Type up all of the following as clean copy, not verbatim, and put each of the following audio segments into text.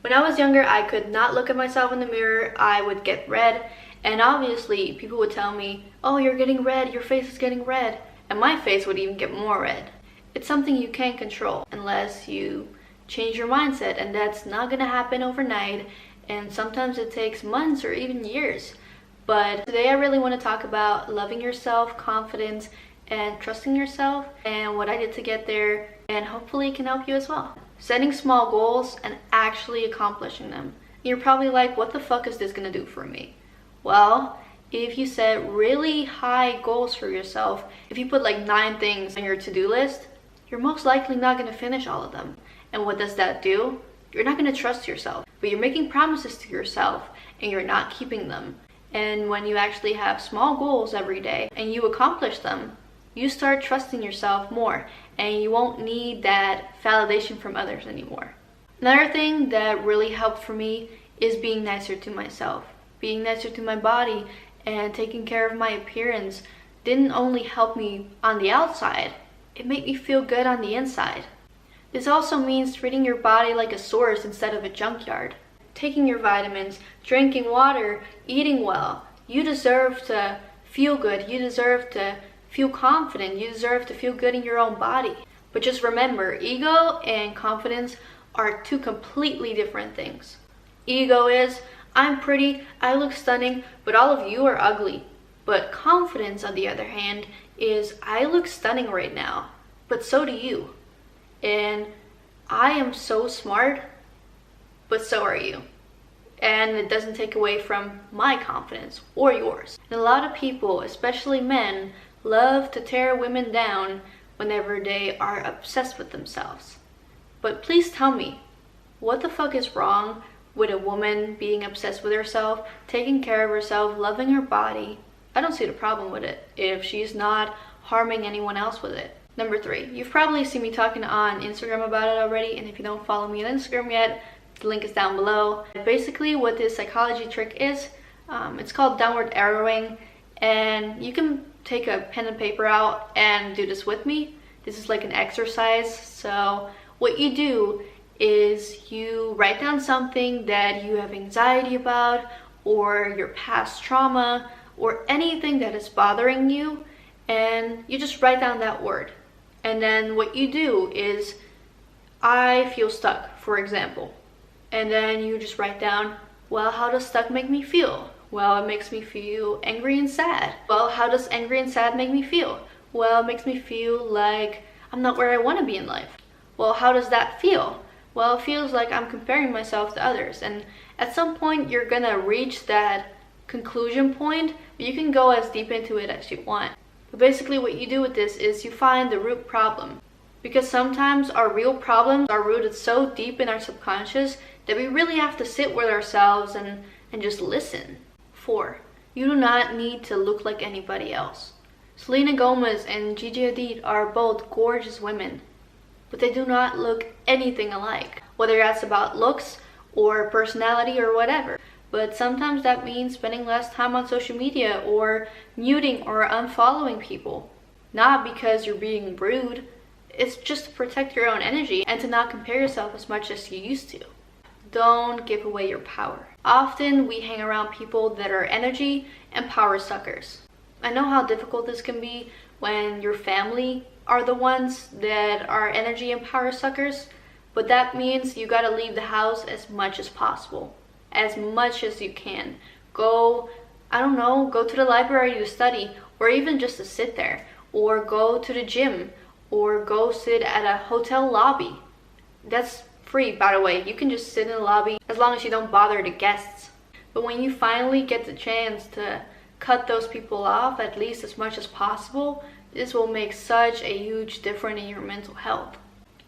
When I was younger, I could not look at myself in the mirror. I would get red, and obviously people would tell me, oh, you're getting red, your face is getting red, and my face would even get more red. It's something you can't control unless you change your mindset, and that's not gonna happen overnight, and sometimes it takes months or even years. But today I really want to talk about loving yourself, confidence, and trusting yourself, and what I did to get there, and hopefully it can help you as well. Setting small goals and actually accomplishing them. You're probably like, what the fuck is this gonna do for me? Well, if you set really high goals for yourself, if you put like 9 things on your to-do list, you're most likely not gonna finish all of them. And what does that do? You're not gonna trust yourself, but you're making promises to yourself and you're not keeping them. And when you actually have small goals every day and you accomplish them, you start trusting yourself more and you won't need that validation from others anymore. Another thing that really helped for me is being nicer to myself. Being nicer to my body and taking care of my appearance didn't only help me on the outside, it made me feel good on the inside. This also means treating your body like a source instead of a junkyard. Taking your vitamins, drinking water, eating well. You deserve to feel good. You deserve to feel confident. You deserve to feel good in your own body. But just remember, ego and confidence are 2 completely different things. Ego is, I'm pretty, I look stunning, but all of you are ugly. But confidence, on the other hand, is I look stunning right now, but so do you. And I am so smart, but so are you. And it doesn't take away from my confidence or yours. And a lot of people, especially men, love to tear women down whenever they are obsessed with themselves. But please tell me, what the fuck is wrong with a woman being obsessed with herself, taking care of herself, loving her body? I don't see the problem with it if she's not harming anyone else with it. Number 3, you've probably seen me talking on Instagram about it already, and if you don't follow me on Instagram yet, the link is down below. Basically what this psychology trick is, it's called downward arrowing, and you can take a pen and paper out and do this with me. This is like an exercise. So what you do is you write down something that you have anxiety about, or your past trauma, or anything that is bothering you, and you just write down that word. And then what you do is, I feel stuck, for example. And then you just write down, well, how does stuck make me feel? Well, it makes me feel angry and sad. Well, how does angry and sad make me feel? Well, it makes me feel like I'm not where I want to be in life. Well, how does that feel? Well, it feels like I'm comparing myself to others. And at some point, you're gonna reach that conclusion point, but you can go as deep into it as you want. But basically what you do with this is you find the root problem. Because sometimes our real problems are rooted so deep in our subconscious that we really have to sit with ourselves and just listen. 4, you do not need to look like anybody else. Selena Gomez and Gigi Hadid are both gorgeous women, but they do not look anything alike. Whether that's about looks or personality or whatever. But sometimes that means spending less time on social media or muting or unfollowing people. Not because you're being rude, it's just to protect your own energy and to not compare yourself as much as you used to. Don't give away your power. Often we hang around people that are energy and power suckers. I know how difficult this can be when your family are the ones that are energy and power suckers, but that means you gotta leave the house as much as possible. As much as you can. Go, I don't know, go to the library to study, or even just to sit there, or go to the gym, or go sit at a hotel lobby. That's free, by the way. You can just sit in the lobby as long as you don't bother the guests. But when you finally get the chance to cut those people off at least as much as possible, this will make such a huge difference in your mental health.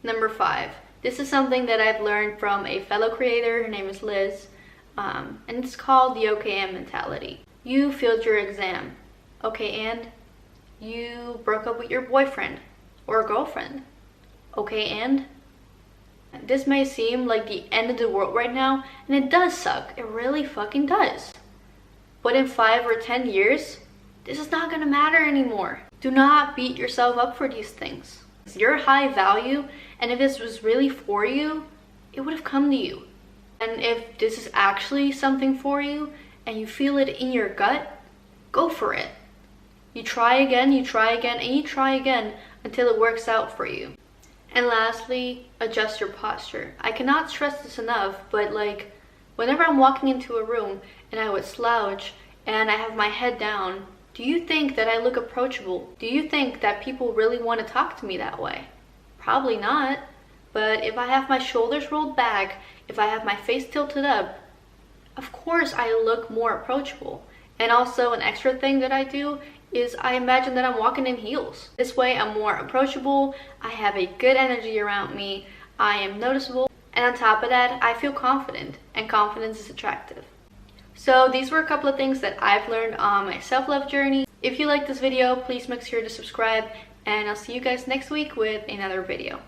Number 5, this is something that I've learned from a fellow creator. Her name is Liz. And it's called the OKM mentality. You failed your exam. Okay, and you broke up with your boyfriend or girlfriend. Okay, and this may seem like the end of the world right now, and it does suck. It really fucking does. But in 5 or 10 years, this is not gonna matter anymore. Do not beat yourself up for these things. You're high value, and if this was really for you, it would have come to you. And if this is actually something for you and you feel it in your gut, go for it. You try again, and you try again until it works out for you. And lastly, adjust your posture. I cannot stress this enough, but like whenever I'm walking into a room and I would slouch and I have my head down, do you think that I look approachable? Do you think that people really want to talk to me that way? Probably not. But if I have my shoulders rolled back, if I have my face tilted up, of course I look more approachable. And also an extra thing that I do is I imagine that I'm walking in heels. This way I'm more approachable, I have a good energy around me, I am noticeable, and on top of that, I feel confident, and confidence is attractive. So these were a couple of things that I've learned on my self-love journey. If you like this video, please make sure to subscribe, and I'll see you guys next week with another video.